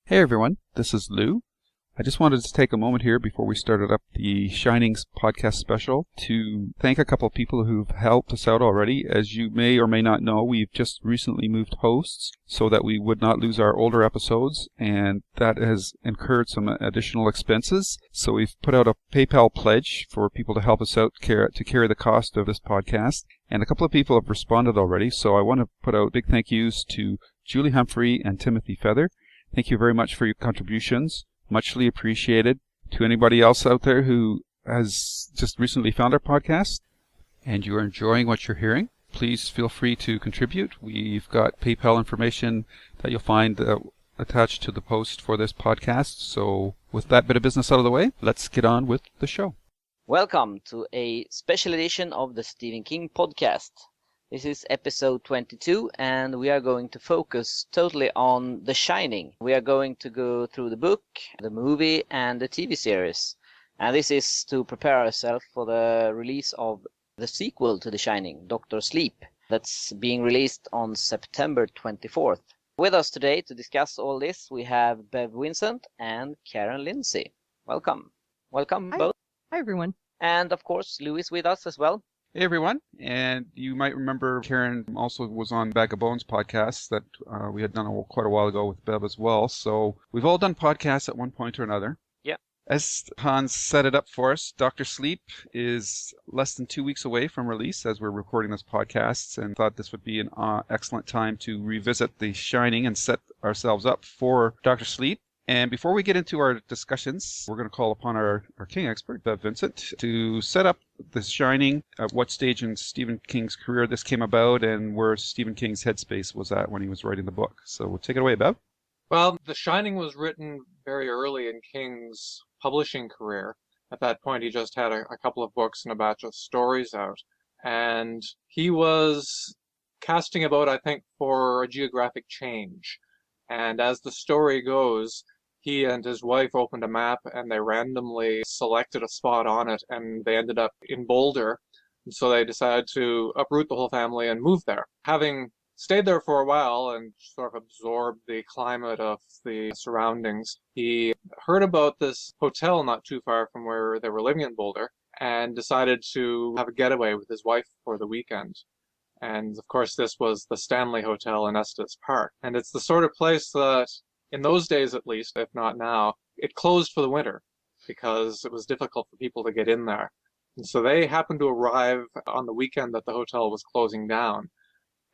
Hey everyone, this is Lou. I just wanted to take a moment here before we started up the Shining's podcast special to thank a couple of people who've helped us out already. As you may or may not know, we've just recently moved hosts so that we would not lose our older episodes, and that has incurred some additional expenses. So we've put out a PayPal pledge for people to help us out to carry the cost of this podcast, and a couple of people have responded already, so I want to put out big thank yous to Julie Humphrey and Timothy Feather. Thank you very much for your contributions. Muchly appreciated. To anybody else out there who has just recently found our podcast and you are enjoying what you're hearing, please feel free to contribute. We've got PayPal information that you'll find attached to the post for this podcast. So with that bit of business out of the way, let's get on with the show. Welcome to a special edition of the Stephen King podcast. This is episode 22, and we are going to focus totally on The Shining. We are going to go through the book, the movie, and the TV series. And this is to prepare ourselves for the release of the sequel to The Shining, Dr. Sleep, that's being released on September 24th. With us today to discuss all this, we have Bev Vincent and Karen Lindsay. Welcome. Welcome Hi. both. Hi, everyone. And of course, Lou is with us as well. Hey everyone, and you might remember Karen also was on Bag of Bones podcast that we had done quite a while ago with Bev as well. So we've all done podcasts at one point or another. Yeah. As Hans set it up for us, Dr. Sleep is less than 2 weeks away from release as we're recording this podcast, and thought this would be an excellent time to revisit The Shining and set ourselves up for Dr. Sleep. And before we get into our discussions, we're going to call upon our King expert, Bev Vincent, to set up The Shining, at what stage in Stephen King's career this came about, and where Stephen King's headspace was at when he was writing the book. So we'll take it away, Bev. Well, The Shining was written very early in King's publishing career. At that point, he just had a couple of books and a batch of stories out. And he was casting about, I think, for a geographic change. And as the story goes, he and his wife opened a map and they randomly selected a spot on it, and they ended up in Boulder. And so they decided to uproot the whole family and move there. Having stayed there for a while and sort of absorbed the climate of the surroundings, he heard about this hotel not too far from where they were living in Boulder and decided to have a getaway with his wife for the weekend. And of course, this was the Stanley Hotel in Estes Park. And it's the sort of place that, in those days at least, if not now, it closed for the winter because it was difficult for people to get in there. And so they happened to arrive on the weekend that the hotel was closing down.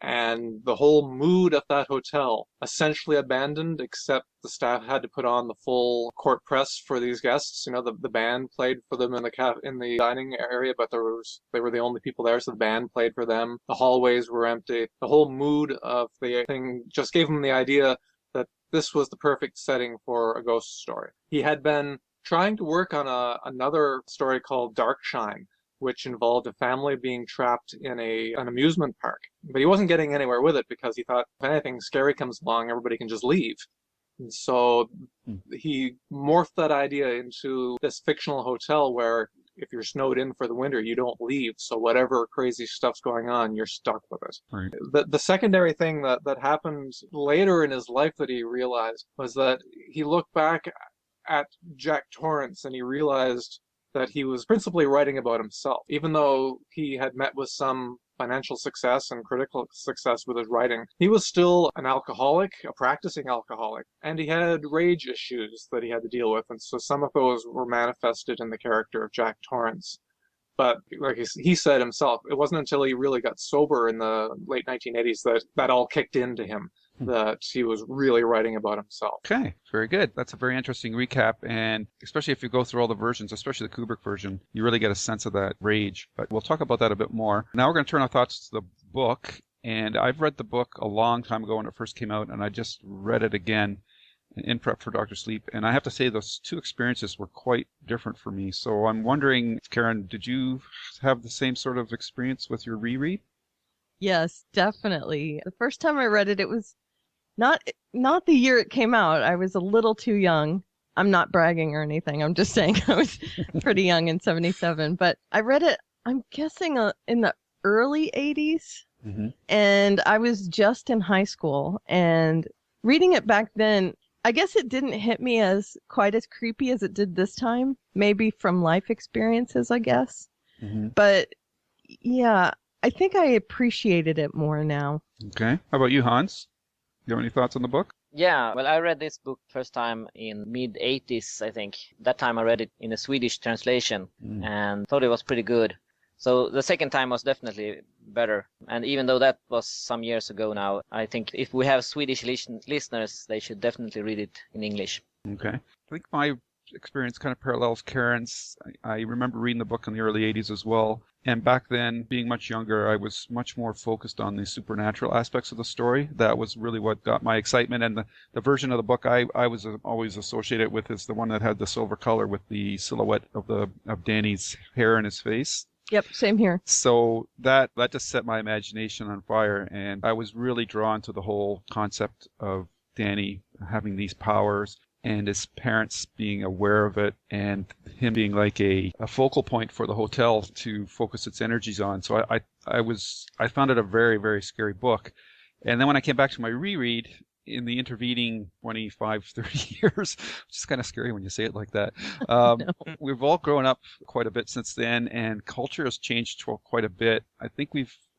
And the whole mood of that hotel essentially abandoned, except the staff had to put on the full court press for these guests. You know, the band played for them in the dining area, but they were the only people there, so the band played for them. The hallways were empty. The whole mood of the thing just gave them the idea that this was the perfect setting for a ghost story. He had been trying to work on another story called Darkshine, which involved a family being trapped in an amusement park. But he wasn't getting anywhere with it because he thought if anything scary comes along, everybody can just leave. And so he morphed that idea into this fictional hotel where if you're snowed in for the winter, you don't leave. So whatever crazy stuff's going on, you're stuck with it. Right. The secondary thing that happened later in his life that he realized was that he looked back at Jack Torrance and he realized that he was principally writing about himself. Even though he had met with some financial success and critical success with his writing, he was still an alcoholic, a practicing alcoholic, and he had rage issues that he had to deal with, and so some of those were manifested in the character of Jack Torrance. But like he said himself, it wasn't until he really got sober in the late 1980s that all kicked into him, that he was really writing about himself. Okay, very good. That's a very interesting recap, and especially if you go through all the versions, especially the Kubrick version, you really get a sense of that rage. But we'll talk about that a bit more. Now we're going to turn our thoughts to the book, and I've read the book a long time ago when it first came out, and I just read it again. in prep for Dr. Sleep. And I have to say those two experiences were quite different for me. So I'm wondering, Karen, did you have the same sort of experience with your reread? Yes, definitely. The first time I read it, it was not the year it came out. I was a little too young. I'm not bragging or anything. I'm just saying I was pretty young in 77. But I read it, I'm guessing, in the early 80s. Mm-hmm. And I was just in high school. And reading it back then, I guess it didn't hit me as quite as creepy as it did this time. Maybe from life experiences, I guess. Mm-hmm. But yeah, I think I appreciated it more now. Okay. How about you, Hans? You have any thoughts on the book? Yeah, well, I read this book first time in mid-80s, I think. That time I read it in a Swedish translation and thought it was pretty good. So the second time was definitely better. And even though that was some years ago now, I think if we have Swedish listeners, they should definitely read it in English. Okay. I think my experience kind of parallels Karen's. I remember reading the book in the early 80s as well. And back then, being much younger, I was much more focused on the supernatural aspects of the story. That was really what got my excitement. And the version of the book I was always associated with is the one that had the silver color with the silhouette of Danny's hair and his face. Yep, same here. So that just set my imagination on fire. And I was really drawn to the whole concept of Danny having these powers and his parents being aware of it, and him being like a focal point for the hotel to focus its energies on. So I found it a very, very scary book. And then when I came back to my reread in the intervening 25, 30 years, which is kind of scary when you say it like that, No. we've all grown up quite a bit since then, and culture has changed quite a bit. I think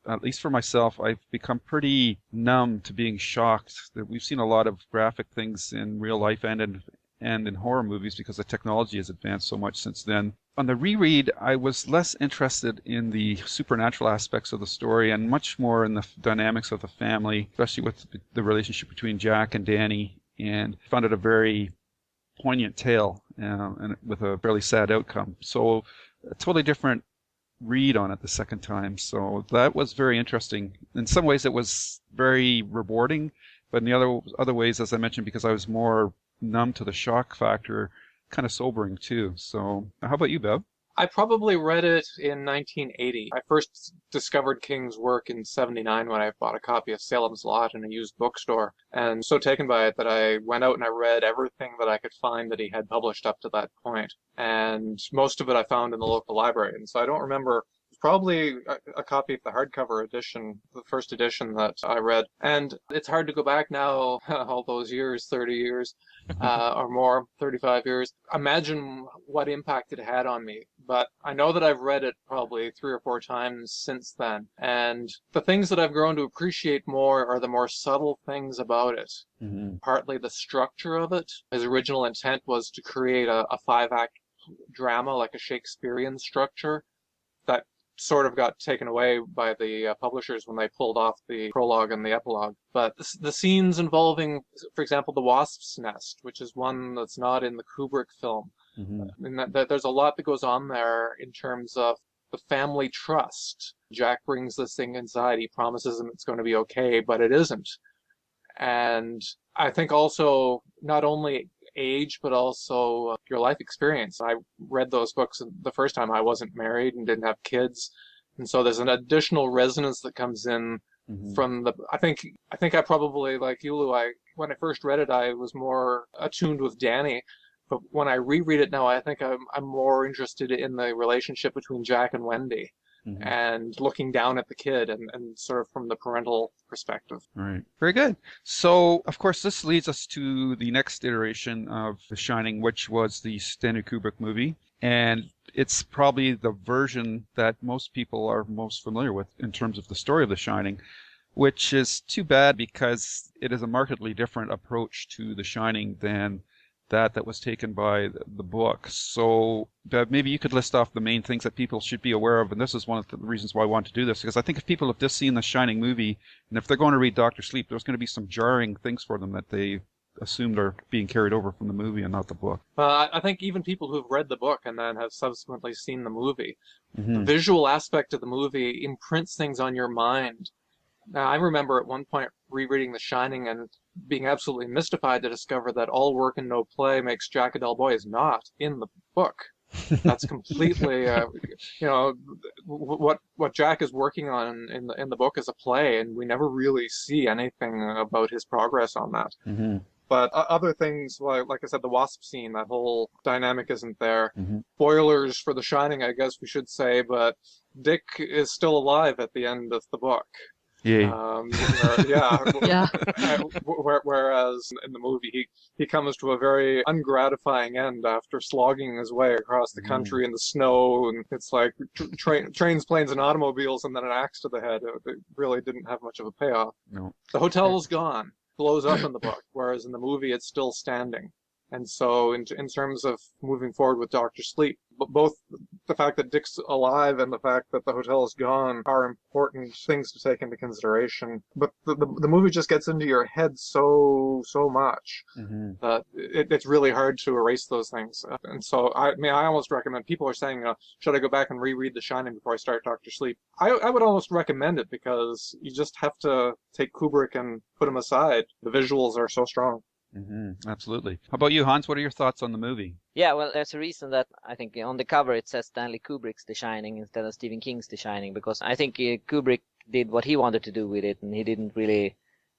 at least for myself, I've become pretty numb to being shocked that we've seen a lot of graphic things in real life and in horror movies because the technology has advanced so much since then. On the reread, I was less interested in the supernatural aspects of the story and much more in the dynamics of the family, especially with the relationship between Jack and Danny, and found it a very poignant tale and with a fairly sad outcome. So a totally different read on it the second time. So that was very interesting. In some ways it was very rewarding, but in the other ways, as I mentioned, because I was more numb to the shock factor, kind of sobering too. So how about you, Bev? I probably read it in 1980. I first discovered King's work in 79 when I bought a copy of Salem's Lot in a used bookstore, and so taken by it that I went out and I read everything that I could find that he had published up to that point. And most of it I found in the local library. And so I don't remember, probably a copy of the hardcover edition, the first edition that I read. And it's hard to go back now, all those years, 30 years or more, 35 years. Imagine what impact it had on me. But I know that I've read it probably 3 or 4 times since then. And the things that I've grown to appreciate more are the more subtle things about it. Mm-hmm. Partly the structure of it. His original intent was to create a 5-act drama, like a Shakespearean structure, that sort of got taken away by the publishers when they pulled off the prologue and the epilogue. But the scenes involving, for example, the wasp's nest, which is one that's not in the Kubrick film, and there's a lot that goes on there in terms of the family trust. Jack brings this thing inside. He promises him it's going to be okay, but it isn't. And I think also not only age, but also your life experience. I read those books the first time. I wasn't married and didn't have kids. And so there's an additional resonance that comes in from I think I probably, like you, Lou, when I first read it, I was more attuned with Danny. But when I reread it now, I think I'm more interested in the relationship between Jack and Wendy. And looking down at the kid and sort of from the parental perspective. All right. Very good. So, of course, this leads us to the next iteration of The Shining, which was the Stanley Kubrick movie. And it's probably the version that most people are most familiar with in terms of the story of The Shining, which is too bad because it is a markedly different approach to The Shining than that was taken by the book. So, Bev, maybe you could list off the main things that people should be aware of, and this is one of the reasons why I want to do this, because I think if people have just seen The Shining movie, and if they're going to read Dr. Sleep, there's going to be some jarring things for them that they assumed are being carried over from the movie and not the book. I think even people who've read the book and then have subsequently seen the movie, the visual aspect of the movie imprints things on your mind. Now, I remember at one point rereading The Shining, and being absolutely mystified to discover that all work and no play makes Jack a dull boy is not in the book. That's completely, what Jack is working on in the book is a play, and we never really see anything about his progress on that. Mm-hmm. But other things, like I said, the wasp scene, that whole dynamic isn't there. Mm-hmm. Spoilers for The Shining, I guess we should say, but Dick is still alive at the end of the book. Yeah. Yeah. Whereas in the movie, he comes to a very ungratifying end after slogging his way across the country in the snow, and it's like trains, planes, and automobiles, and then an axe to the head. It really didn't have much of a payoff. No. The hotel is gone, blows up in the book, whereas in the movie it's still standing. And so in terms of moving forward with Dr. Sleep, both the fact that Dick's alive and the fact that the hotel is gone are important things to take into consideration. But the movie just gets into your head so much that it's really hard to erase those things. And so I almost recommend, people are saying, should I go back and reread The Shining before I start Dr. Sleep? I would almost recommend it, because you just have to take Kubrick and put him aside. The visuals are so strong. Mm-hmm. Absolutely. How about you, Hans? What are your thoughts on the movie? Yeah, well, there's a reason that I think on the cover it says Stanley Kubrick's The Shining instead of Stephen King's The Shining, because I think Kubrick did what he wanted to do with it, and he didn't really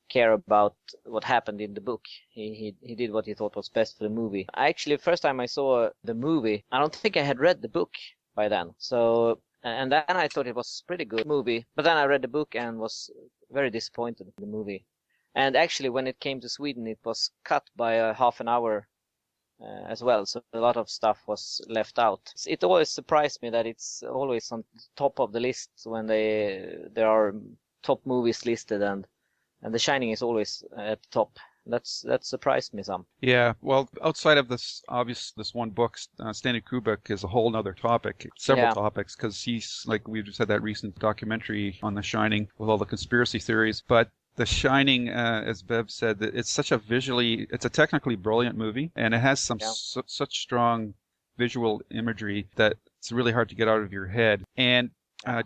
care about what happened in the book. He did what he thought was best for the movie. Actually, first time I saw the movie, I don't think I had read the book by then. So, and then I thought it was a pretty good movie, but then I read the book and was very disappointed in the movie. And actually, when it came to Sweden, it was cut by a half an hour as well. So a lot of stuff was left out. It always surprised me that it's always on top of the list when there are top movies listed, and The Shining is always at the top. That surprised me some. Yeah, well, outside of this one book, Stanley Kubrick is a whole other topic, several topics, because he's, like we just had that recent documentary on The Shining with all the conspiracy theories, but The Shining, as Bev said, it's a technically brilliant movie, and it has some such strong visual imagery that it's really hard to get out of your head. And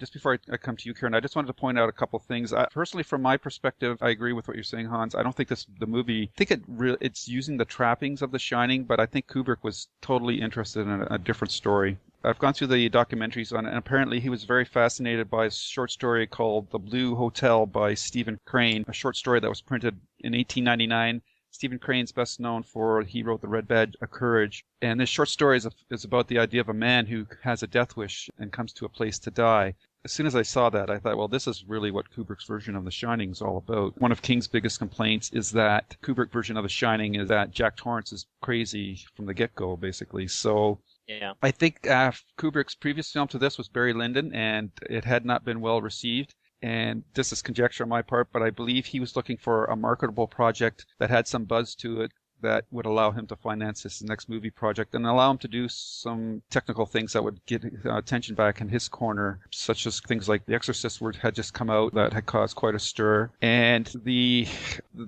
just before I come to you, Karen, I just wanted to point out a couple things. Personally, from my perspective, I agree with what you're saying, Hans. I don't think the movie, I think it's using the trappings of The Shining, but I think Kubrick was totally interested in a different story. I've gone through the documentaries on it, and apparently he was very fascinated by a short story called The Blue Hotel by Stephen Crane, a short story that was printed in 1899. Stephen Crane's best known for, he wrote The Red Badge of Courage. And this short story is about the idea of a man who has a death wish and comes to a place to die. As soon as I saw that, I thought, well, this is really what Kubrick's version of The Shining is all about. One of King's biggest complaints is that Kubrick version of The Shining is that Jack Torrance is crazy from the get-go, basically. So yeah, I think Kubrick's previous film to this was Barry Lyndon, and it had not been well received. And this is conjecture on my part, but I believe he was looking for a marketable project that had some buzz to it that would allow him to finance his next movie project and allow him to do some technical things that would get attention back in his corner, such as things like The Exorcist had just come out that had caused quite a stir. And the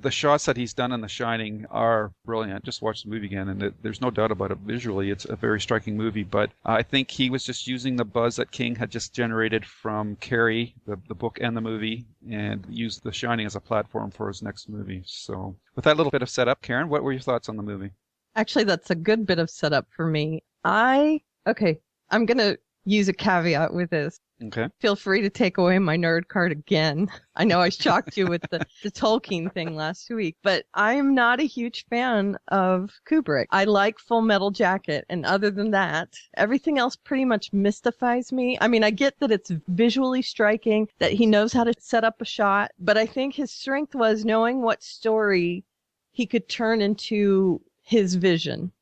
shots that he's done in The Shining are brilliant. Just watch the movie again, and there's no doubt about it. Visually, it's a very striking movie, but I think he was just using the buzz that King had just generated from Carrie, the book and the movie, and used The Shining as a platform for his next movie. So with that little bit of setup, Karen, what were your thoughts on the movie? Actually, that's a good bit of setup for me. I'm going to use a caveat with this. Okay. Feel free to take away my nerd card again. I know I shocked you with the Tolkien thing last week, but I'm not a huge fan of Kubrick. I like Full Metal Jacket, and other than that, everything else pretty much mystifies me. I mean, I get that it's visually striking, that he knows how to set up a shot, but I think his strength was knowing what story he could turn into his vision.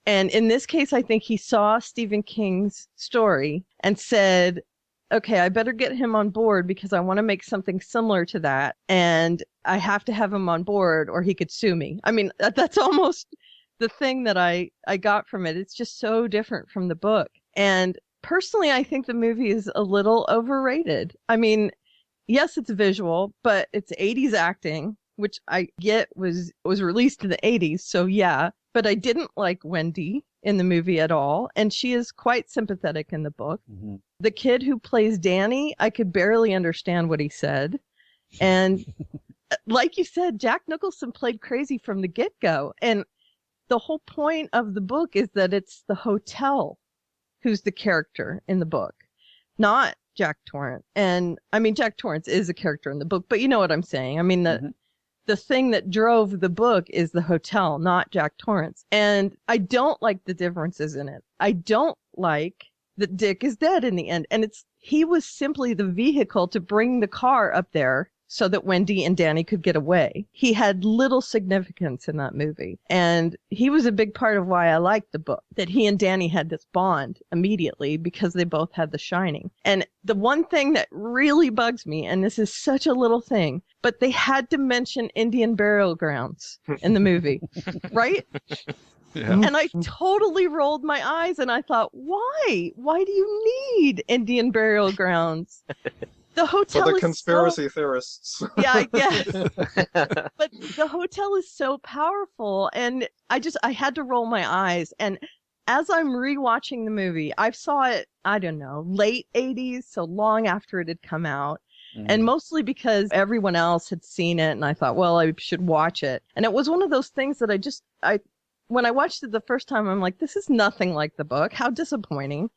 And in this case, I think he saw Stephen King's story and said, okay, I better get him on board because I want to make something similar to that. And I have to have him on board or he could sue me. I mean, that's almost the thing that I got from it. It's just so different from the book. And personally, I think the movie is a little overrated. I mean, yes, it's visual, but it's 80s acting, which I get was released in the 80s. So yeah, but I didn't like Wendy in the movie at all. And she is quite sympathetic in the book. Mm-hmm. The kid who plays Danny, I could barely understand what he said. And like you said, Jack Nicholson played crazy from the get-go. And the whole point of the book is that it's the hotel who's the character in the book, not Jack Torrance. And I mean, Jack Torrance is a character in the book, but you know what I'm saying. I mean, the thing that drove the book is the hotel, not Jack Torrance. And I don't like the differences in it. I don't like that Dick is dead in the end. And he was simply the vehicle to bring the car up there so that Wendy and Danny could get away. He had little significance in that movie. And he was a big part of why I liked the book, that he and Danny had this bond immediately because they both had The Shining. And the one thing that really bugs me, and this is such a little thing, but they had to mention Indian burial grounds in the movie, right? Yeah. And I totally rolled my eyes and I thought, why? Why do you need Indian burial grounds? The hotel For the is conspiracy theorists. Yeah, I guess. But the hotel is so powerful, and I had to roll my eyes. And as I'm rewatching the movie, I saw it, I don't know, late 80s, so long after it had come out. And mostly because everyone else had seen it, and I thought, well, I should watch it. And it was one of those things that when I watched it the first time, I'm like, this is nothing like the book. How disappointing.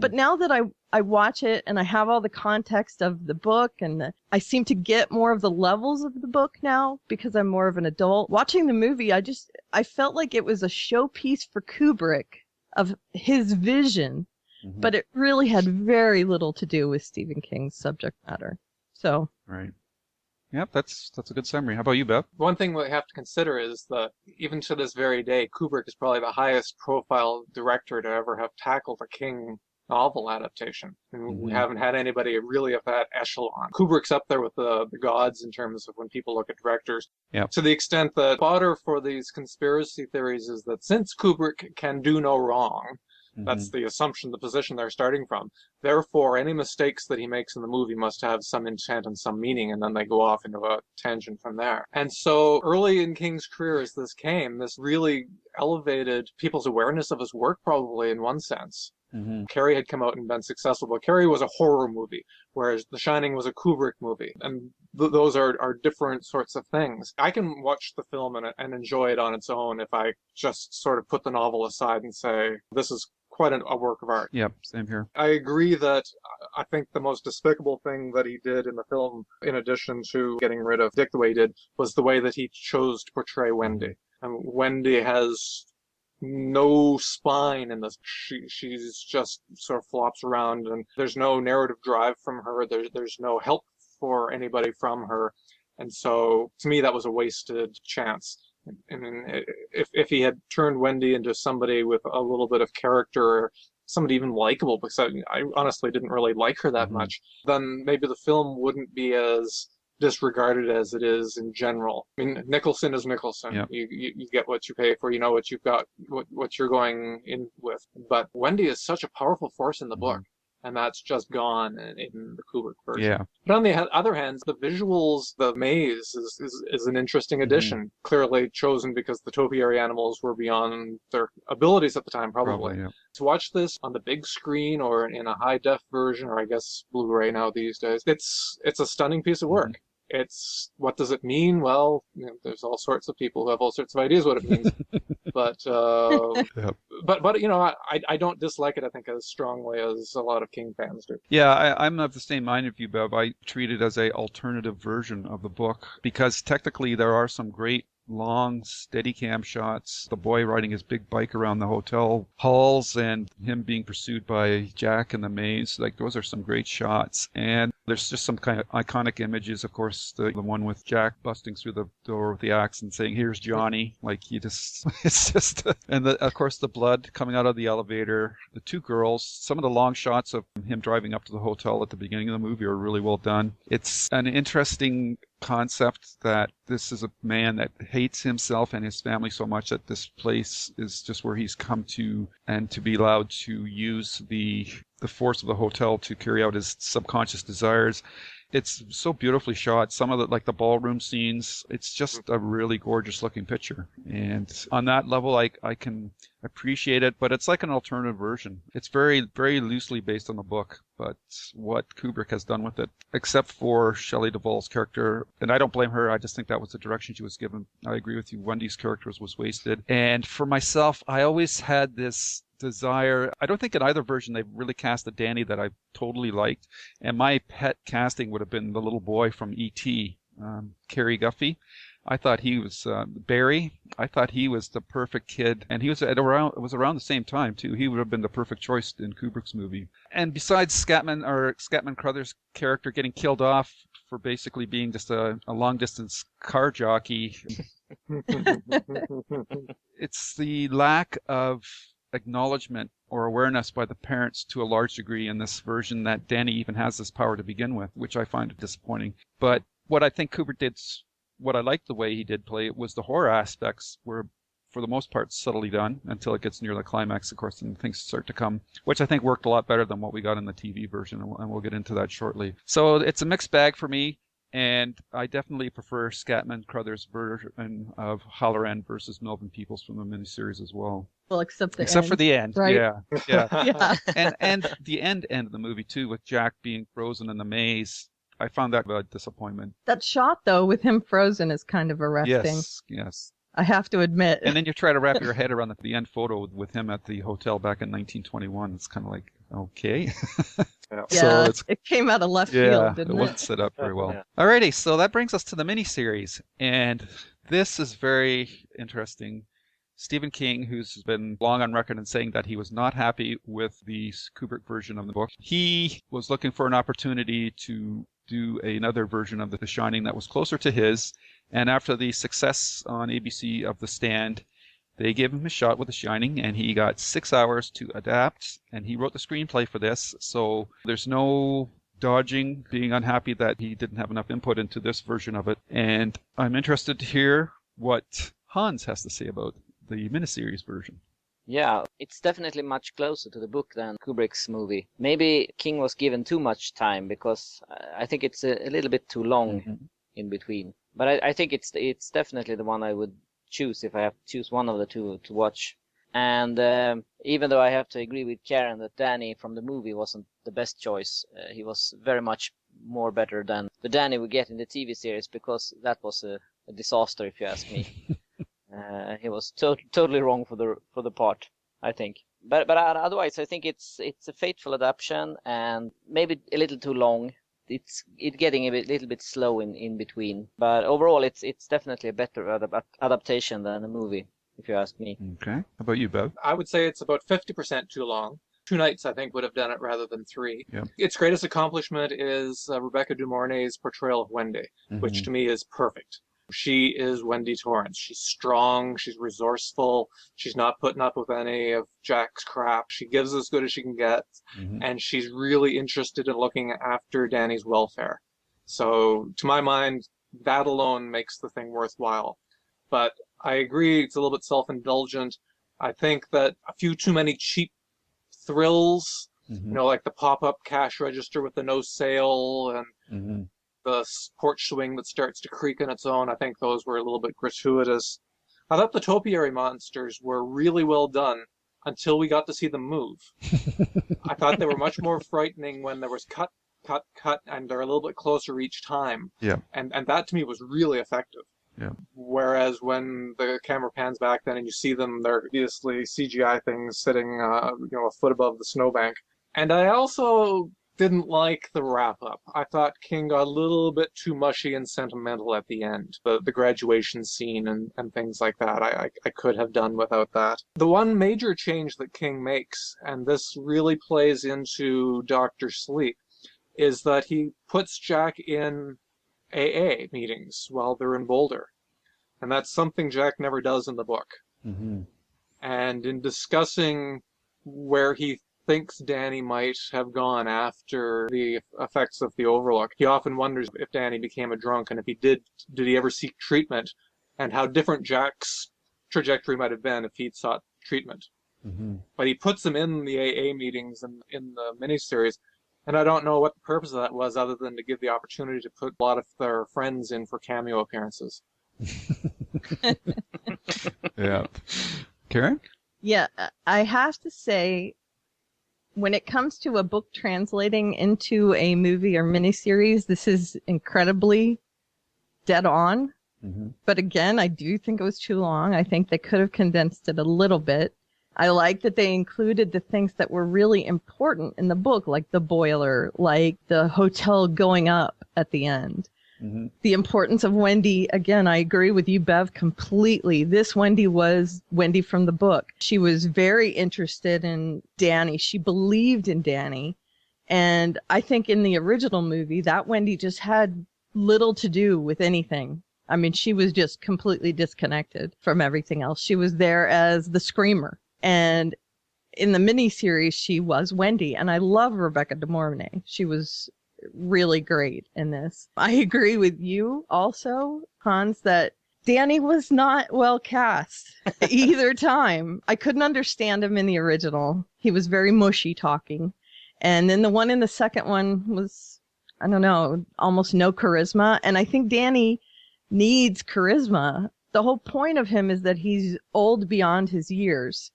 But now that I watch it and I have all the context of the book and I seem to get more of the levels of the book now because I'm more of an adult. Watching the movie, I felt like it was a showpiece for Kubrick of his vision, but it really had very little to do with Stephen King's subject matter. So. Right. Yep, that's a good summary. How about you, Bev? One thing we have to consider is that even to this very day, Kubrick is probably the highest profile director to ever have tackled a King novel adaptation. And we haven't had anybody really of that echelon. Kubrick's up there with the gods in terms of when people look at directors. Yep. To the extent that fodder for these conspiracy theories is that since Kubrick can do no wrong, that's the assumption, the position they're starting from. Therefore, any mistakes that he makes in the movie must have some intent and some meaning, and then they go off into a tangent from there. And so early in King's career as this came, this really elevated people's awareness of his work, probably in one sense. Carrie had come out and been successful, but Carrie was a horror movie, whereas The Shining was a Kubrick movie. And those are different sorts of things. I can watch the film and enjoy it on its own if I just sort of put the novel aside and say, this is quite a work of art. Yep, same here. I agree that I think the most despicable thing that he did in the film, in addition to getting rid of Dick the way he did, was the way that he chose to portray Wendy. And Wendy has no spine in this. She's just sort of flops around, and there's no narrative drive from her. There's no help for anybody from her. And so, to me, that was a wasted chance. I mean, if he had turned Wendy into somebody with a little bit of character, or somebody even likable, because I honestly didn't really like her that much, then maybe the film wouldn't be as disregarded as it is in general. I mean, Nicholson is Nicholson. Yep. You get what you pay for. You know what you've got, what you're going in with. But Wendy is such a powerful force in the book. And that's just gone in the Kubrick version. Yeah. But on the other hand, the visuals, the maze is an interesting addition. Clearly chosen because the topiary animals were beyond their abilities at the time, probably. Yeah. To watch this on the big screen or in a high-def version, or I guess Blu-ray now these days, it's a stunning piece of work. It's, what does it mean? Well, there's all sorts of people who have all sorts of ideas what it means. But you know, I don't dislike it, I think, as strongly as a lot of King fans do. Yeah, I'm of the same mind of you, Bev. I treat it as a alternative version of the book because technically there are some great long Steadicam shots, the boy riding his big bike around the hotel halls and him being pursued by Jack in the maze. Like, those are some great shots. And there's just some kind of iconic images, of course, the one with Jack busting through the door with the axe and saying, "Here's Johnny." Like, it's just, and of course the blood coming out of the elevator, the two girls, some of the long shots of him driving up to the hotel at the beginning of the movie are really well done. It's an interesting concept that this is a man that hates himself and his family so much that this place is just where he's come to, and to be allowed to use the force of the hotel to carry out his subconscious desires. It's so beautifully shot. Some of the, like the ballroom scenes, it's just a really gorgeous looking picture. And on that level, I can appreciate it, but it's like an alternative version. It's very, very loosely based on the book, but what Kubrick has done with it, except for Shelley Duvall's character, and I don't blame her, I just think that was the direction she was given. I agree with you, Wendy's character was wasted. And for myself, I always had this desire. I don't think in either version they've really cast a Danny that I totally liked. And my pet casting would have been the little boy from E.T., Cary Guffey. I thought he was Barry. I thought he was the perfect kid, and he was it was around the same time too. He would have been the perfect choice in Kubrick's movie. And besides Scatman Crothers' character getting killed off for basically being just a long distance car jockey, it's the lack of acknowledgement or awareness by the parents to a large degree in this version that Danny even has this power to begin with, which I find disappointing. But what I think Kubrick did, what I liked the way he did play it, was the horror aspects were, for the most part, subtly done until it gets near the climax, of course, and things start to come, which I think worked a lot better than what we got in the TV version, and we'll get into that shortly. So it's a mixed bag for me. And I definitely prefer Scatman Crothers' version of Halloran versus Melvin Peoples from the miniseries as well. Well, except for the end, right? Yeah. Yeah. and the end of the movie too, with Jack being frozen in the maze. I found that a disappointment. That shot though, with him frozen, is kind of arresting. Yes. I have to admit. And then you try to wrap your head around the end photo with him at the hotel back in 1921. It's kind of like, okay. Yeah, so it came out of left field, didn't it? It wasn't set up very well. Yeah. Alrighty, so that brings us to the miniseries. And this is very interesting. Stephen King, who's been long on record in saying that he was not happy with the Kubrick version of the book, he was looking for an opportunity to do another version of The Shining that was closer to his. And after the success on ABC of The Stand, they gave him a shot with The Shining, and he got 6 hours to adapt, and he wrote the screenplay for this. So there's no dodging, being unhappy that he didn't have enough input into this version of it. And I'm interested to hear what Hans has to say about the miniseries version. Yeah, it's definitely much closer to the book than Kubrick's movie. Maybe King was given too much time, because I think it's a little bit too long in between. But I think it's definitely the one I would choose if I have to choose one of the two to watch. And even though I have to agree with Karen that Danny from the movie wasn't the best choice, he was very much more better than the Danny we get in the TV series, because that was a disaster, if you ask me. He was totally wrong for the part, I think. But otherwise, I think it's a faithful adaptation, and maybe a little too long. It's getting a little bit slow in between. But overall, it's definitely a better adaptation than a movie, if you ask me. Okay. How about you, Bev? I would say it's about 50% too long. 2 nights, I think, would have done it rather than 3. Yeah. Its greatest accomplishment is Rebecca De Mornay's portrayal of Wendy, which to me is perfect. She is Wendy Torrance. She's strong, she's resourceful, she's not putting up with any of Jack's crap. She gives as good as she can get, and she's really interested in looking after Danny's welfare. So, to my mind, that alone makes the thing worthwhile. But I agree, it's a little bit self-indulgent. I think that a few too many cheap thrills, like the pop-up cash register with the no sale, and the porch swing that starts to creak on its own, I think those were a little bit gratuitous. I thought the topiary monsters were really well done until we got to see them move. I thought they were much more frightening when there was cut, and they're a little bit closer each time. Yeah. And that to me was really effective. Yeah. Whereas when the camera pans back then and you see them, they're obviously CGI things sitting a foot above the snowbank. And I also didn't like the wrap-up. I thought King got a little bit too mushy and sentimental at the end. The graduation scene and things like that, I could have done without that. The one major change that King makes, and this really plays into Dr. Sleep, is that he puts Jack in AA meetings while they're in Boulder. And that's something Jack never does in the book. And in discussing where he thinks Danny might have gone after the effects of the Overlook, he often wonders if Danny became a drunk, and if he did he ever seek treatment, and how different Jack's trajectory might have been if he'd sought treatment. But he puts him in the AA meetings and in the miniseries, And I don't know what the purpose of that was other than to give the opportunity to put a lot of their friends in for cameo appearances. Yeah. Karen? Yeah, I have to say, when it comes to a book translating into a movie or miniseries, this is incredibly dead on. Mm-hmm. But again, I do think it was too long. I think they could have condensed it a little bit. I like that they included the things that were really important in the book, like the boiler, like the hotel going up at the end. Mm-hmm. The importance of Wendy. Again, I agree with you, Bev, completely. This Wendy was Wendy from the book. She was very interested in Danny. She believed in Danny. And I think in the original movie, that Wendy just had little to do with anything. I mean, she was just completely disconnected from everything else. She was there as the screamer. And in the miniseries, she was Wendy. And I love Rebecca De Mornay. She was really great in this. I agree with you also, Hans, that Danny was not well cast either time. I couldn't understand him in the original. He was very mushy talking. And then the one in the second one was, I don't know, almost no charisma. And I think Danny needs charisma. The whole point of him is that he's old beyond his years.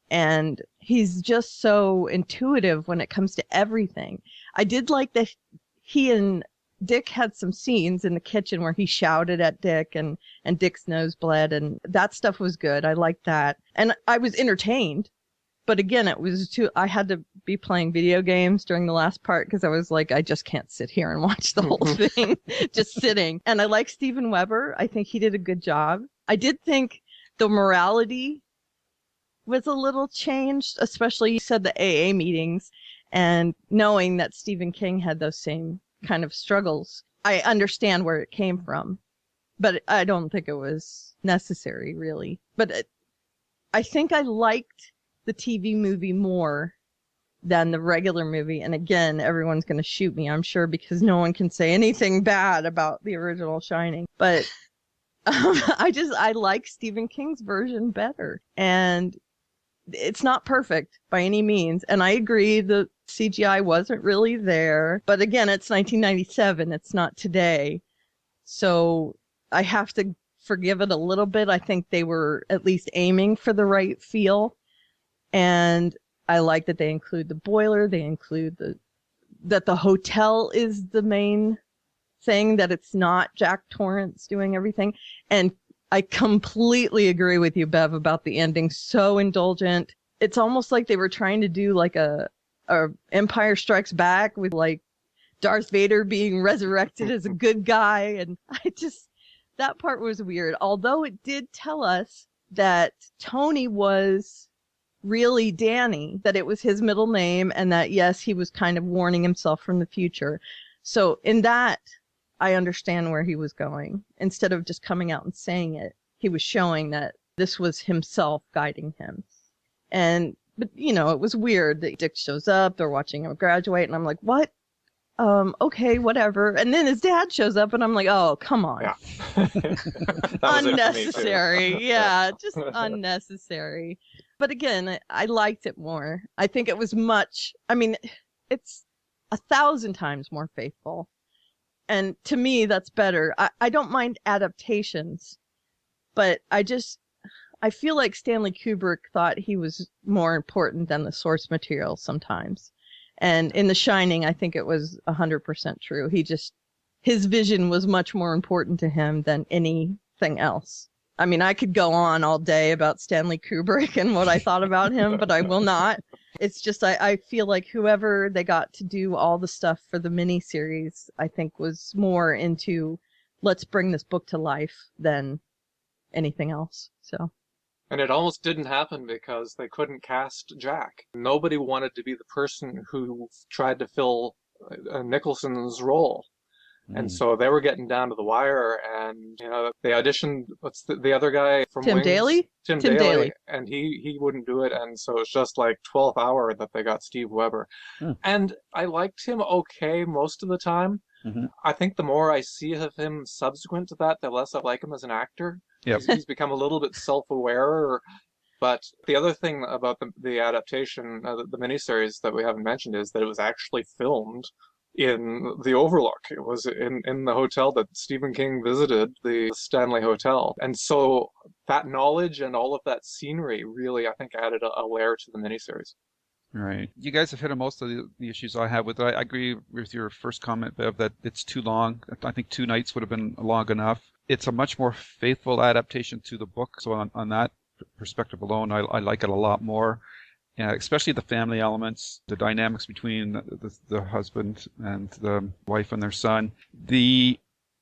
And he's just so intuitive when it comes to everything. I did like that he and Dick had some scenes in the kitchen where he shouted at Dick and Dick's nose bled, and that stuff was good. I liked that. And I was entertained. But again, it was I had to be playing video games during the last part because I was like, I just can't sit here and watch the whole thing, just sitting. And I like Steven Weber. I think he did a good job. I did think the morality was a little changed, especially you said the AA meetings, and knowing that Stephen King had those same kind of struggles. I understand where it came from, but I don't think it was necessary, really. But I think I liked the TV movie more than the regular movie. And again, everyone's going to shoot me, I'm sure, because no one can say anything bad about the original Shining. But I like Stephen King's version better. And it's not perfect by any means. And I agree the CGI wasn't really there. But again, it's 1997. It's not today. So I have to forgive it a little bit. I think they were at least aiming for the right feel. And I like that they include the boiler. They include that the hotel is the main thing, that it's not Jack Torrance doing everything. And I completely agree with you, Bev, about the ending. So indulgent. It's almost like they were trying to do like a Empire Strikes Back with like Darth Vader being resurrected as a good guy. And that part was weird. Although it did tell us that Tony was really Danny, that it was his middle name, and that, yes, he was kind of warning himself from the future. So in that, I understand where he was going. Instead of just coming out and saying it, he was showing that this was himself guiding him. But it was weird that Dick shows up, they're watching him graduate, and I'm like, what? Okay, whatever. And then his dad shows up, and I'm like, oh, come on. Yeah. Unnecessary. Yeah, just unnecessary. But again, I liked it more. I think it was it's 1,000 times more faithful. And to me, that's better. I don't mind adaptations, but I feel like Stanley Kubrick thought he was more important than the source material sometimes. And in The Shining, I think it was 100% true. His vision was much more important to him than anything else. I mean, I could go on all day about Stanley Kubrick and what I thought about him, but I will not. It's just, I feel like whoever they got to do all the stuff for the miniseries, I think was more into, let's bring this book to life than anything else. So. And it almost didn't happen because they couldn't cast Jack. Nobody wanted to be the person who tried to fill Nicholson's role. And so they were getting down to the wire, and they auditioned. What's the other guy from Tim Wings? Daly? Tim Daly, and he wouldn't do it, and so it's just like 12th hour that they got Steve Weber. And I liked him okay most of the time. Mm-hmm. I think the more I see of him subsequent to that, the less I like him as an actor. Yep. He's become a little bit self-aware, But the other thing about the adaptation, the miniseries that we haven't mentioned, is that it was actually filmed in the Overlook. It was in the hotel that Stephen King visited, the Stanley Hotel. And so that knowledge and all of that scenery really, I think, added a layer to the miniseries. Right. You guys have hit on most of the issues I have with it. I agree with your first comment, Bev, that it's too long. I think 2 nights would have been long enough. It's a much more faithful adaptation to the book. So on that perspective alone, I like it a lot more. Especially the family elements, the dynamics between the husband and the wife and their son. The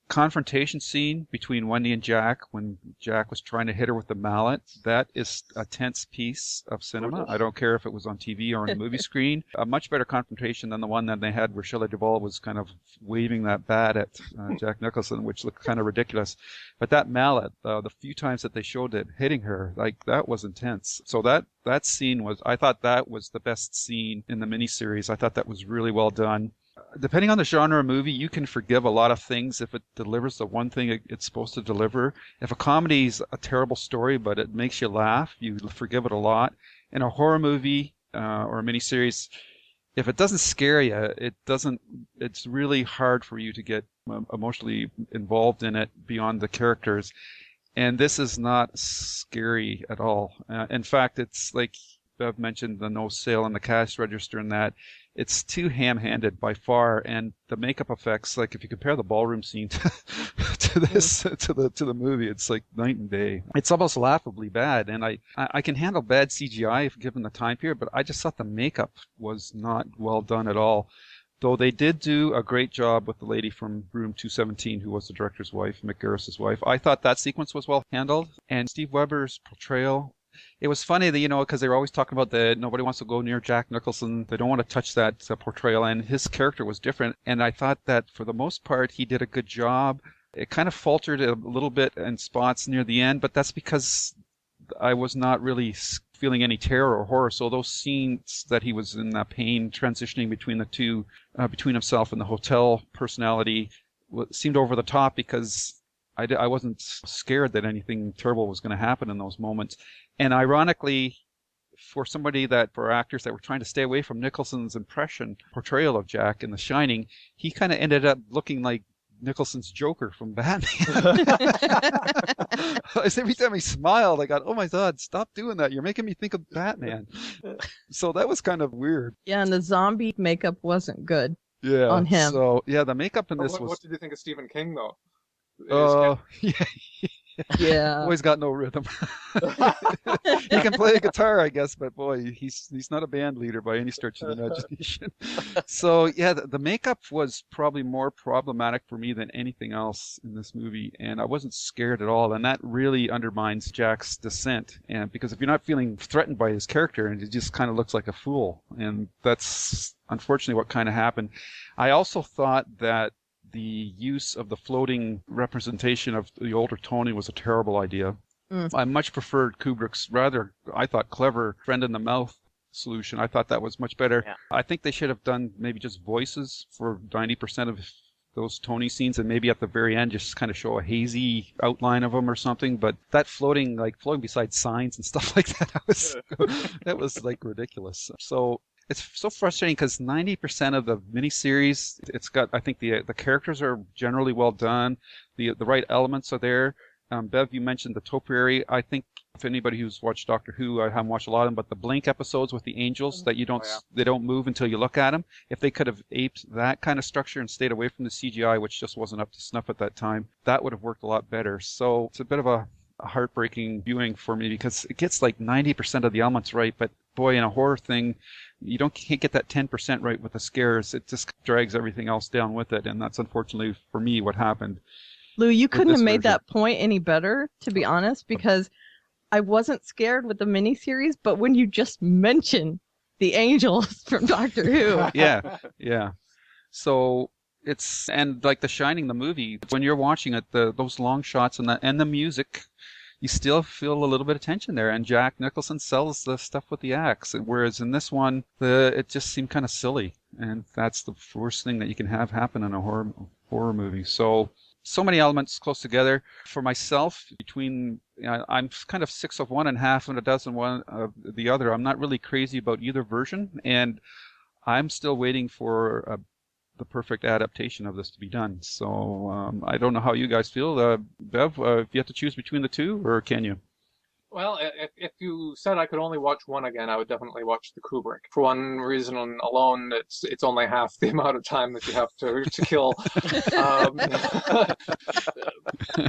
confrontation scene between Wendy and Jack when Jack was trying to hit her with the mallet, that is a tense piece of cinema. I don't care if it was on TV or on the movie screen. A much better confrontation than the one that they had where Shelley Duvall was kind of waving that bat at Jack Nicholson, which looked kind of ridiculous. But that mallet, the few times that they showed it hitting her, like, that was intense. So that scene I thought that was the best scene in the miniseries. I thought that was really well done. Depending on the genre of movie, you can forgive a lot of things if it delivers the one thing it's supposed to deliver. If a comedy is a terrible story, but it makes you laugh, you forgive it a lot. In a horror movie or a miniseries, if it doesn't scare you, it's really hard for you to get emotionally involved in it beyond the characters. And this is not scary at all. In fact, it's like Bev mentioned, the no sale on the cash register and that. It's too ham-handed by far, and the makeup effects, like if you compare the ballroom scene to this to the movie, it's like night and day. It's almost laughably bad, and I can handle bad CGI if given the time period, but I just thought the makeup was not well done at all. Though they did do a great job with the lady from Room 217, who was the director's wife, Mick Garris's wife. I thought that sequence was well handled, and Steve Weber's portrayal. It was funny that, because they were always talking about that nobody wants to go near Jack Nicholson. They don't want to touch that portrayal, and his character was different. And I thought that for the most part, he did a good job. It kind of faltered a little bit in spots near the end, but that's because I was not really feeling any terror or horror. So those scenes that he was in that pain, transitioning between the two, between himself and the hotel personality, seemed over the top because I wasn't scared that anything terrible was going to happen in those moments. And ironically, for actors that were trying to stay away from Nicholson's portrayal of Jack in The Shining, he kind of ended up looking like Nicholson's Joker from Batman. Every time he smiled, I got, oh my God, stop doing that. You're making me think of Batman. So that was kind of weird. Yeah, and the zombie makeup wasn't good on him. So, yeah, the makeup in this was... What did you think of Stephen King, though? Yeah. Boy's got no rhythm. He can play a guitar, I guess, but boy, he's not a band leader by any stretch of the imagination. So yeah, the makeup was probably more problematic for me than anything else in this movie, and I wasn't scared at all. And that really undermines Jack's descent, and because if you're not feeling threatened by his character, and he just kind of looks like a fool, and that's unfortunately what kind of happened. I also thought that the use of the floating representation of the older Tony was a terrible idea. I much preferred Kubrick's rather, I thought, clever friend-in-the-mouth solution. I thought that was much better. Yeah. I think they should have done maybe just voices for 90% of those Tony scenes, and maybe at the very end just kind of show a hazy outline of them or something. But that floating beside signs and stuff like that was like ridiculous. So it's so frustrating because 90% of the miniseries, it's got, I think the characters are generally well done. The right elements are there. Bev, you mentioned the topiary. I think if anybody who's watched Doctor Who, I haven't watched a lot of them, but the Blink episodes with the angels that they don't move until you look at them. If they could have aped that kind of structure and stayed away from the CGI, which just wasn't up to snuff at that time, that would have worked a lot better. So it's a bit of a heartbreaking viewing for me because it gets like 90% of the elements right, but boy, in a horror thing, you can't get that 10% right with the scares. It just drags everything else down with it, and that's unfortunately for me what happened. Lou, you couldn't have made that point any better, to be honest, because I wasn't scared with the miniseries, but when you just mention the angels from Doctor Who. Yeah. So and like The Shining, the movie, when you're watching it, those long shots and the music, you still feel a little bit of tension there. And Jack Nicholson sells the stuff with the axe, whereas in this one, it just seemed kind of silly. And that's the worst thing that you can have happen in a horror movie. So so many elements close together. For myself, I'm kind of six of one and half and a dozen one of the other. I'm not really crazy about either version, and I'm still waiting for the perfect adaptation of this to be done. So I don't know how you guys feel. Bev, if you have to choose between the two, or can you? Well, if you said I could only watch one again, I would definitely watch the Kubrick. For one reason alone, it's only half the amount of time that you have to kill.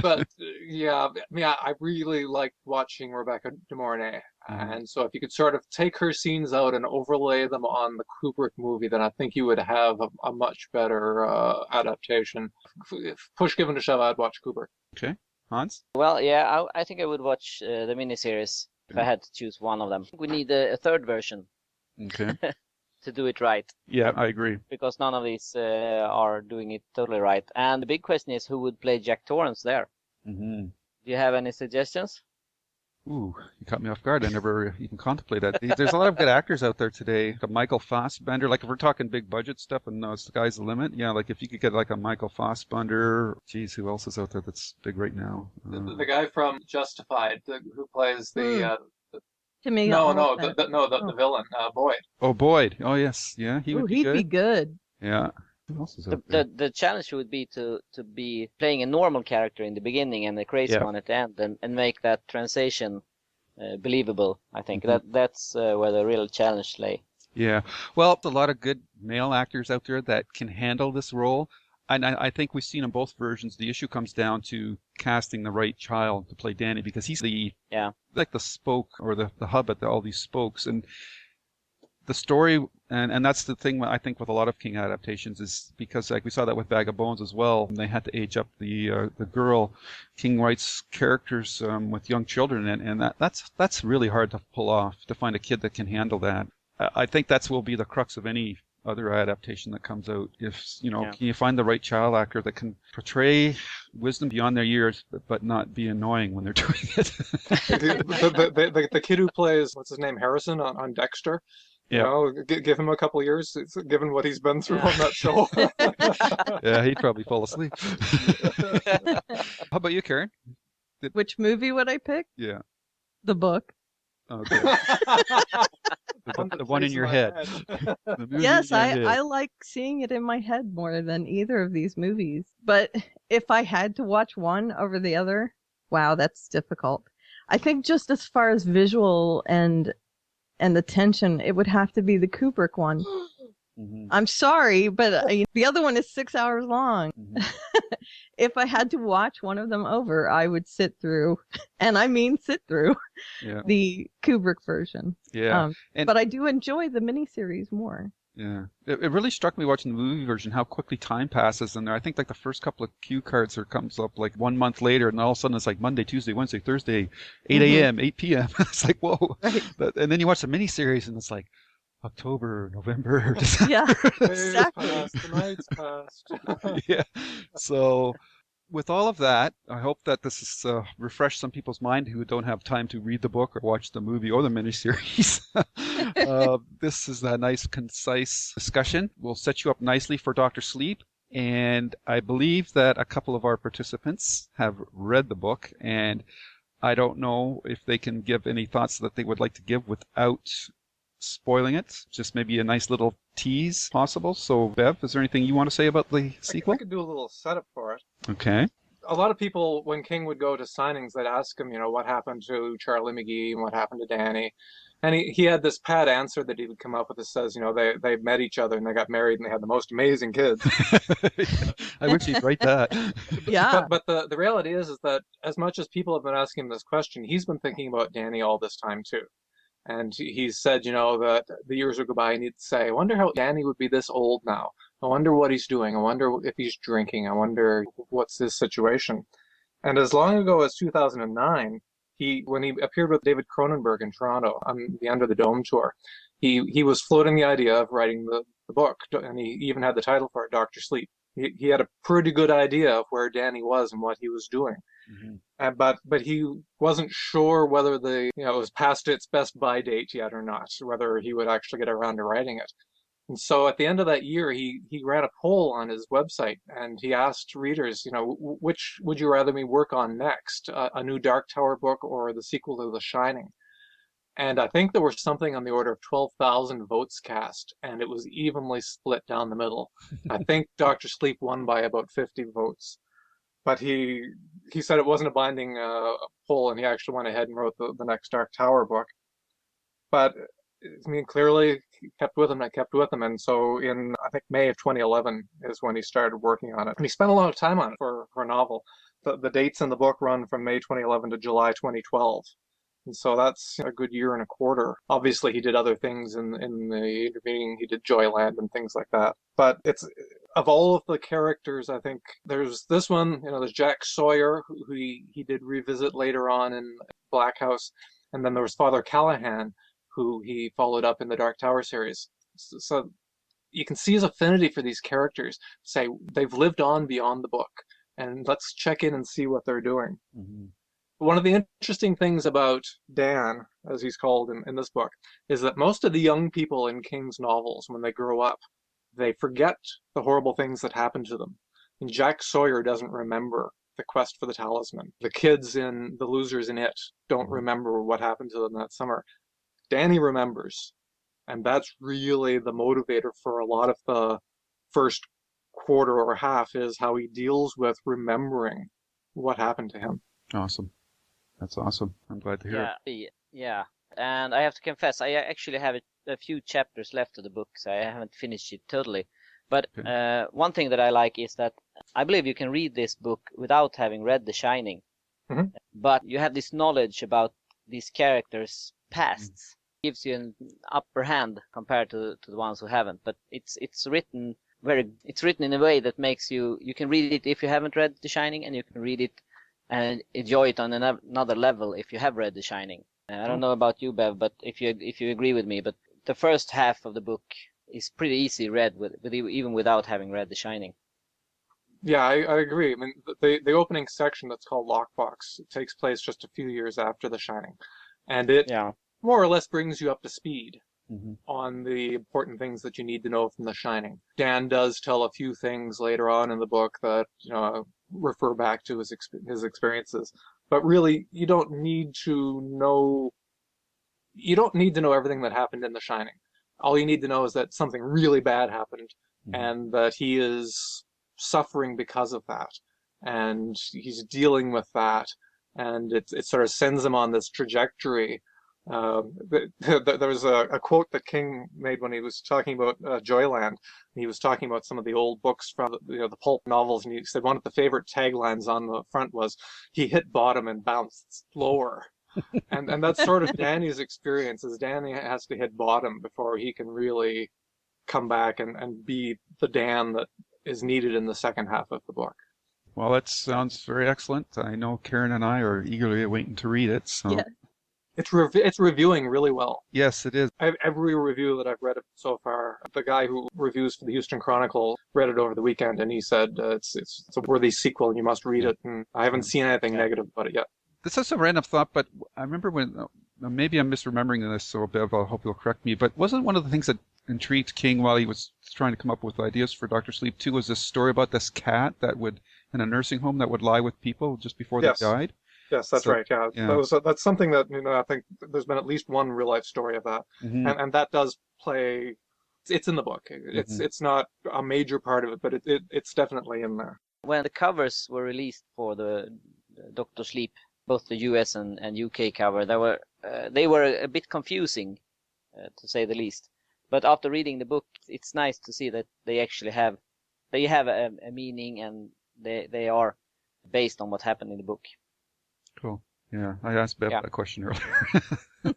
But yeah, I really liked watching Rebecca De Mornay. And so if you could sort of take her scenes out and overlay them on the Kubrick movie, then I think you would have a much better adaptation. If push given to shove, I'd watch Kubrick. Okay. Hans? Well, yeah, I think I would watch the miniseries if I had to choose one of them. We need a third version Okay. to do it right. Yeah, I agree. Because none of these are doing it totally right. And the big question is who would play Jack Torrance there? Mm-hmm. Do you have any suggestions? Ooh, you caught me off guard. I never even contemplated that. There's a lot of good actors out there today. Michael Fassbender, like if we're talking big budget stuff and sky's the limit, yeah, like if you could get like a Michael Fassbender, geez, who else is out there that's big right now? The guy from Justified, who plays the the villain, Boyd. Oh, Boyd. Oh, yes. Yeah, he'd be good. Yeah. Who else is out there? The challenge would be to be playing a normal character in the beginning and a crazy one at the end, and make that transition believable. I think that's where the real challenge lay. Yeah. Well, a lot of good male actors out there that can handle this role. And I think we've seen in both versions, the issue comes down to casting the right child to play Danny, because he's like the spoke or the hub at all these spokes. And the story, and that's the thing I think with a lot of King adaptations, is because like we saw that with Bag of Bones as well, and they had to age up the girl. King writes characters with young children, and that's really hard to pull off, to find a kid that can handle that. I think will be the crux of any other adaptation that comes out. If can you find the right child actor that can portray wisdom beyond their years, but not be annoying when they're doing it. the kid who plays, what's his name, Harrison on Dexter. Yeah. Give him a couple of years, given what he's been through on that show. Yeah, he'd probably fall asleep. How about you, Karen? Which movie would I pick? Yeah. The book. Okay. The one in your head. Yes, I like seeing it in my head more than either of these movies. But if I had to watch one over the other, wow, that's difficult. I think just as far as visual and the tension, it would have to be the Kubrick one. Mm-hmm. I'm sorry, but the other one is 6 hours long. Mm-hmm. If I had to watch one of them over, I would sit through, and I mean sit through, the Kubrick version. Yeah. But I do enjoy the miniseries more. Yeah. It really struck me watching the movie version how quickly time passes in there. I think like the first couple of cue cards comes up like 1 month later, and all of a sudden it's like Monday, Tuesday, Wednesday, Thursday, 8 a.m., 8 p.m. It's like, whoa. Right. And then you watch the miniseries and it's like October, November, December. Yeah, exactly. The night's passed. Yeah. So with all of that, I hope that this has refreshed some people's mind who don't have time to read the book or watch the movie or the miniseries. This is a nice, concise discussion. We'll set you up nicely for Dr. Sleep. And I believe that a couple of our participants have read the book, and I don't know if they can give any thoughts that they would like to give without spoiling it. Just maybe a nice little tease possible. So, Bev, is there anything you want to say about the sequel? I could do a little setup for it. Okay. A lot of people, when King would go to signings, they'd ask him, what happened to Charlie McGee and what happened to Danny. And he had this pat answer that he would come up with that says, they met each other and they got married and they had the most amazing kids. I wish he'd write that. Yeah. But the reality is that as much as people have been asking him this question, he's been thinking about Danny all this time too. And he's said, that the years would go by and he'd say, I wonder how Danny would be this old now. I wonder what he's doing. I wonder if he's drinking. I wonder what's his situation. And as long ago as 2009, when he appeared with David Cronenberg in Toronto on the Under the Dome tour, he was floating the idea of writing the book, and he even had the title for it, Dr. Sleep. He had a pretty good idea of where Danny was and what he was doing. Mm-hmm. But he wasn't sure whether it was past its best by date yet or not, whether he would actually get around to writing it. And so at the end of that year, he ran a poll on his website, and he asked readers, which would you rather me work on next, a new Dark Tower book or the sequel to The Shining? And I think there was something on the order of 12,000 votes cast, and it was evenly split down the middle. I think Dr. Sleep won by about 50 votes. But he said it wasn't a binding poll, and he actually went ahead and wrote the next Dark Tower book. But I mean, clearly he kept with him. I kept with him, and so in I think May of 2011 is when he started working on it. And he spent a lot of time on it for a novel. The dates in the book run from May 2011 to July 2012. And so that's a good year and a quarter. Obviously, he did other things in the intervening. He did Joyland and things like that. But it's of all of the characters, I think there's this one. There's Jack Sawyer, who he did revisit later on in Black House, and then there was Father Callahan, who he followed up in the Dark Tower series. So you can see his affinity for these characters. Say they've lived on beyond the book, and let's check in and see what they're doing. Mm-hmm. One of the interesting things about Dan, as he's called in this book, is that most of the young people in King's novels, when they grow up, they forget the horrible things that happened to them. And Jack Sawyer doesn't remember the quest for the talisman. The kids in The Losers in It don't remember what happened to them that summer. Danny remembers. And that's really the motivator for a lot of the first quarter or half, is how he deals with remembering what happened to him. Awesome. That's awesome. I'm glad to hear it. Yeah. And I have to confess, I actually have a few chapters left of the book, so I haven't finished it totally. But one thing that I like is that I believe you can read this book without having read The Shining. Mm-hmm. But you have this knowledge about these characters' pasts. Gives you an upper hand compared to the ones who haven't. But it's written in a way that makes you can read it if you haven't read The Shining, and you can read it and enjoy it on another level if you have read The Shining. I don't know about you, Bev, but if you agree with me, but the first half of the book is pretty easy read even without having read The Shining. Yeah, I agree. I mean, the opening section that's called Lockbox takes place just a few years after The Shining, and it more or less brings you up to speed on the important things that you need to know from The Shining. Dan does tell a few things later on in the book that refer back to his experiences, but really you don't need to know everything that happened in The Shining. All you need to know is that something really bad happened, and that he is suffering because of that, and he's dealing with that, and it sort of sends him on this trajectory. There was a quote that King made when he was talking about Joyland. He was talking about some of the old books from the pulp novels, and he said one of the favorite taglines on the front was, "He hit bottom and bounced lower." and that's sort of Danny's experience, is Danny has to hit bottom before he can really come back and be the Dan that is needed in the second half of the book. Well, that sounds very excellent. I know Karen and I are eagerly waiting to read it. So. Yeah. It's reviewing really well. Yes, it is. Every review that I've read so far, the guy who reviews for the Houston Chronicle read it over the weekend, and he said it's a worthy sequel and you must read it. And I haven't seen anything negative about it yet. This is a random thought, but I remember when, maybe I'm misremembering this, so Bev, I hope you'll correct me, but wasn't one of the things that intrigued King while he was trying to come up with ideas for Dr. Sleep 2 was this story about this cat that would, in a nursing home, that would lie with people just before they died? Yes, that's right. Yeah, that's something that I think there's been at least one real life story of that, and that does play. It's in the book. It's not a major part of it, but it's definitely in there. When the covers were released for the Dr. Sleep, both the US and UK cover, they were a bit confusing, to say the least. But after reading the book, it's nice to see that they actually have a meaning, and they are based on what happened in the book. Cool. Yeah, I asked Bev that question earlier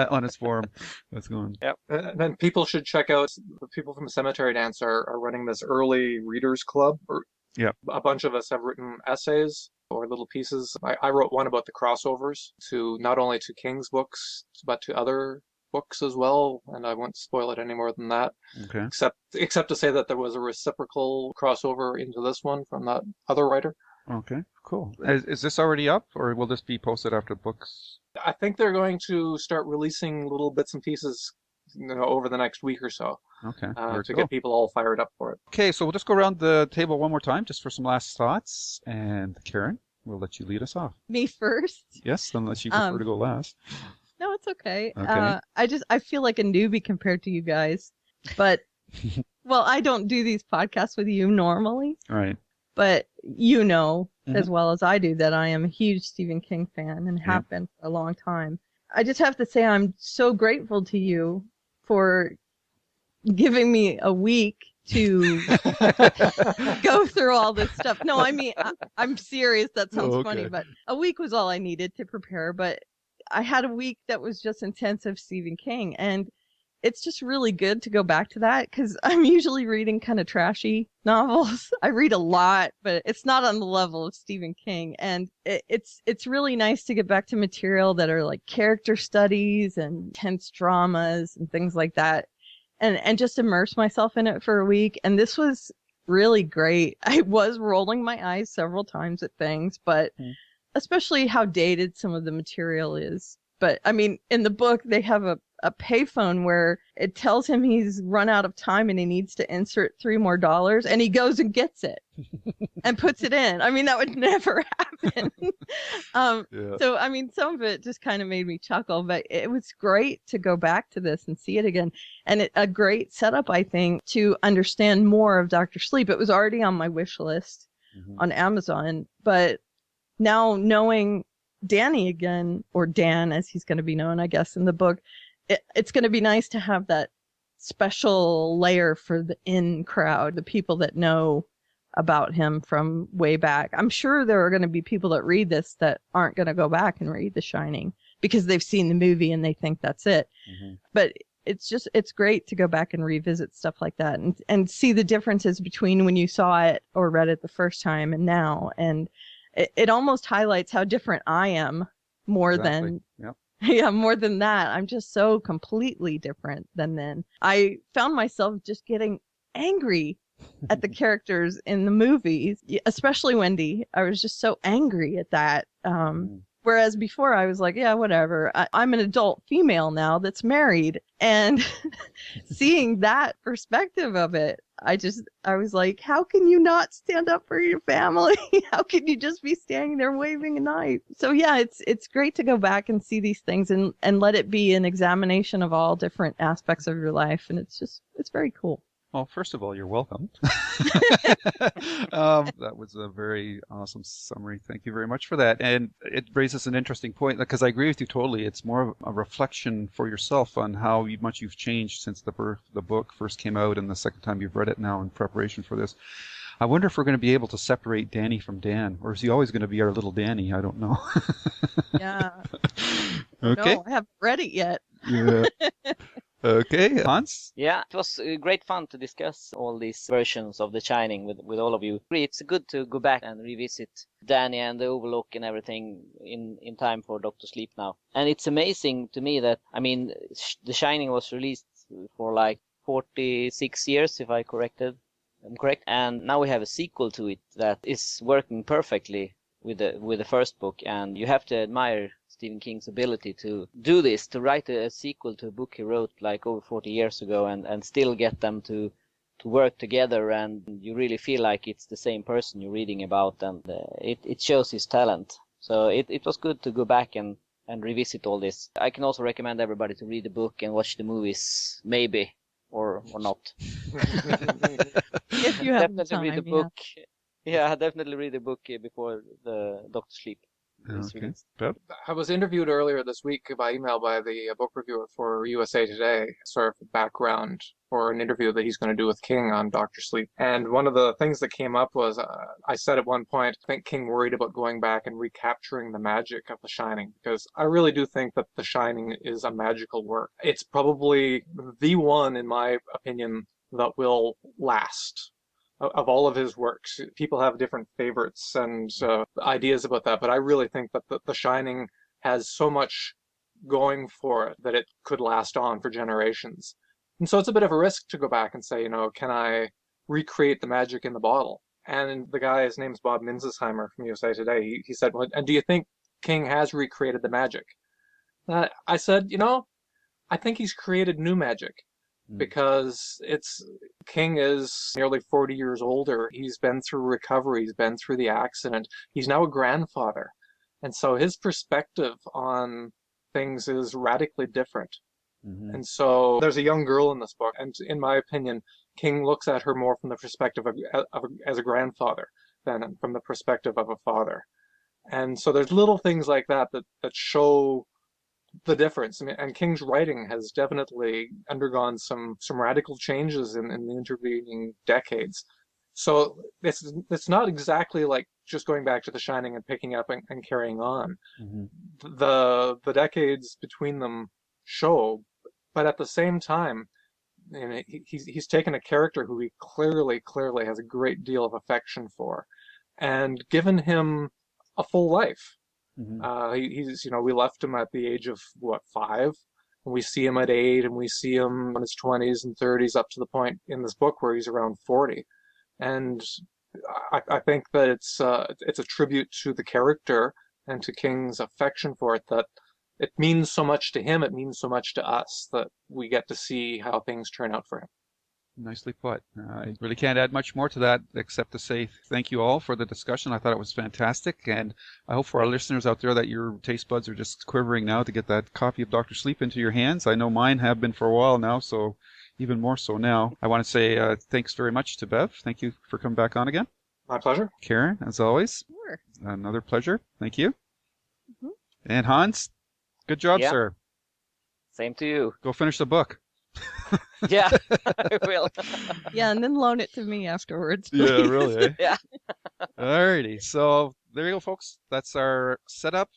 on his forum. That's going. Yeah. And then people should check out, the people from Cemetery Dance are running this early readers club. A bunch of us have written essays or little pieces. I wrote one about the crossovers to not only to King's books, but to other books as well, and I won't spoil it any more than that. Okay. Except to say that there was a reciprocal crossover into this one from that other writer. Okay, cool. Is this already up, or will this be posted after books? I think they're going to start releasing little bits and pieces over the next week or so Okay. to get people all fired up for it. Okay, so we'll just go around the table one more time just for some last thoughts. And Karen, we'll let you lead us off. Me first? Yes, unless you prefer to go last. No, it's okay. Okay. I feel like a newbie compared to you guys, but well, I don't do these podcasts with you normally. Right. But you know as well as I do that I am a huge Stephen King fan and have been for a long time. I just have to say I'm so grateful to you for giving me a week to go through all this stuff. No, I mean, I'm serious. That sounds funny, but a week was all I needed to prepare. But I had a week that was just intensive Stephen King. And it's just really good to go back to that because I'm usually reading kind of trashy novels. I read a lot, but it's not on the level of Stephen King. And it's really nice to get back to material that are like character studies and intense dramas and things like that. And just immerse myself in it for a week. And this was really great. I was rolling my eyes several times at things, but especially how dated some of the material is. But I mean, in the book, they have a payphone where it tells him he's run out of time and he needs to insert $3 more, and he goes and gets it and puts it in. I mean, that would never happen. So, I mean, some of it just kind of made me chuckle, but it was great to go back to this and see it again. And a great setup, I think, to understand more of Dr. Sleep. It was already on my wish list on Amazon, but now knowing Danny again, or Dan as he's going to be known, I guess, in the book, it's going to be nice to have that special layer for the in crowd, the people that know about him from way back. I'm sure there are going to be people that read this that aren't going to go back and read The Shining because they've seen the movie and they think that's it. But it's great to go back and revisit stuff like that and see the differences between when you saw it or read it the first time and now. And it almost highlights how different I am more than more than that. I'm just so completely different than then. I found myself just getting angry at the characters in the movies, especially Wendy. I was just so angry at that. Whereas before I was like, yeah, whatever. I'm an adult female now that's married. And seeing that perspective of it, I was like, how can you not stand up for your family? How can you just be standing there waving a knife? So yeah, it's great to go back and see these things and let it be an examination of all different aspects of your life. And it's very cool. Well, first of all, you're welcome. That was a very awesome summary. Thank you very much for that. And it raises an interesting point because I agree with you totally. It's more of a reflection for yourself on how much you've changed since the book first came out and the second time you've read it now in preparation for this. I wonder if we're going to be able to separate Danny from Dan, or is he always going to be our little Danny? I don't know. Yeah. Okay. No, I haven't read it yet. Yeah. Okay, Hans? Yeah, it was great fun to discuss all these versions of The Shining with all of you. It's good to go back and revisit Danny and the Overlook and everything in time for Dr. Sleep now. And it's amazing to me that, I mean, The Shining was released for like 46 years, if I'm correct. And now we have a sequel to it that is working perfectly with the first book. And you have to admire Stephen King's ability to do this, to write a sequel to a book he wrote like over 40 years ago and still get them to work together, and you really feel like it's the same person you're reading about, and it shows his talent. So it was good to go back and revisit all this. I can also recommend everybody to read the book and watch the movies, maybe, or not. If you have Definitely time, read the book. Yeah, definitely read the book before the Dr. Sleep. Okay. Bev? I was interviewed earlier this week by email by the book reviewer for USA Today, sort of background for an interview that he's going to do with King on Dr. Sleep. And one of the things that came up was, I said at one point, I think King worried about going back and recapturing the magic of The Shining, because I really do think that The Shining is a magical work. It's probably the one, in my opinion, that will last. Of all of his works. People have different favorites and ideas about that, but I really think that The Shining has so much going for it that it could last on for generations. And so it's a bit of a risk to go back and say, can I recreate the magic in the bottle? And the guy, his name's Bob Minzesheimer from USA Today, he said, well, and do you think King has recreated the magic? I said, I think he's created new magic because King is nearly 40 years older. He's been through recovery. He's been through the accident. He's now a grandfather. And so his perspective on things is radically different. Mm-hmm. And so there's a young girl in this book, and in my opinion, King looks at her more from the perspective as a grandfather than from the perspective of a father. And so there's little things like that show the difference. I mean, and King's writing has definitely undergone some radical changes in the intervening decades. So it's not exactly like just going back to The Shining and picking up and carrying on. Mm-hmm. The decades between them show, but at the same time, you know, he's taken a character who he clearly has a great deal of affection for, and given him a full life. Mm-hmm. He's, you know, we left him at the age of 5, and we see him at 8, and we see him in his 20s and 30s up to the point in this book where he's around 40, and I think that it's a tribute to the character and to King's affection for it, that it means so much to him, it means so much to us that we get to see how things turn out for him. Nicely put. I really can't add much more to that except to say thank you all for the discussion. I thought it was fantastic, and I hope for our listeners out there that your taste buds are just quivering now to get that copy of Dr. Sleep into your hands. I know mine have been for a while now, so even more so now. I want to say thanks very much to Bev. Thank you for coming back on again. My pleasure. Karen, as always. Sure. Another pleasure. Thank you. Mm-hmm. And Hans, good job, Yeah. sir. Same to you. Go finish the book. Yeah, I will. Yeah, and then loan it to me afterwards. Yeah, please. really. Eh? Yeah. Alrighty. So there you go, folks. That's our setup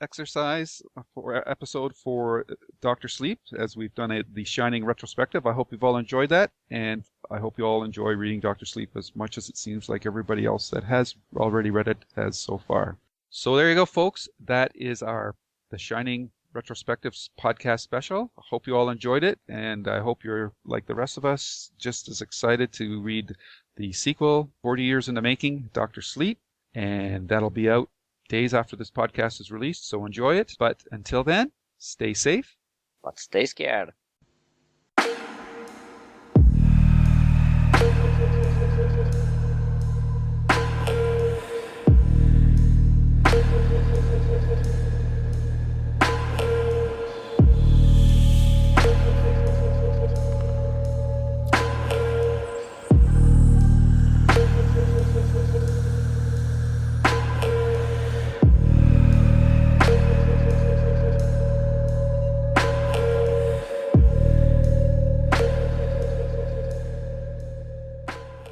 exercise for episode for Dr. Sleep, as we've done the Shining retrospective. I hope you've all enjoyed that, and I hope you all enjoy reading Dr. Sleep as much as it seems like everybody else that has already read it has so far. So there you go, folks. That is our The Shining retrospective podcast special. I hope you all enjoyed it, and I hope you're, like the rest of us, just as excited to read the sequel, 40 Years in the Making, Dr. Sleep, and that'll be out days after this podcast is released, so enjoy it. But until then, stay safe. But stay scared.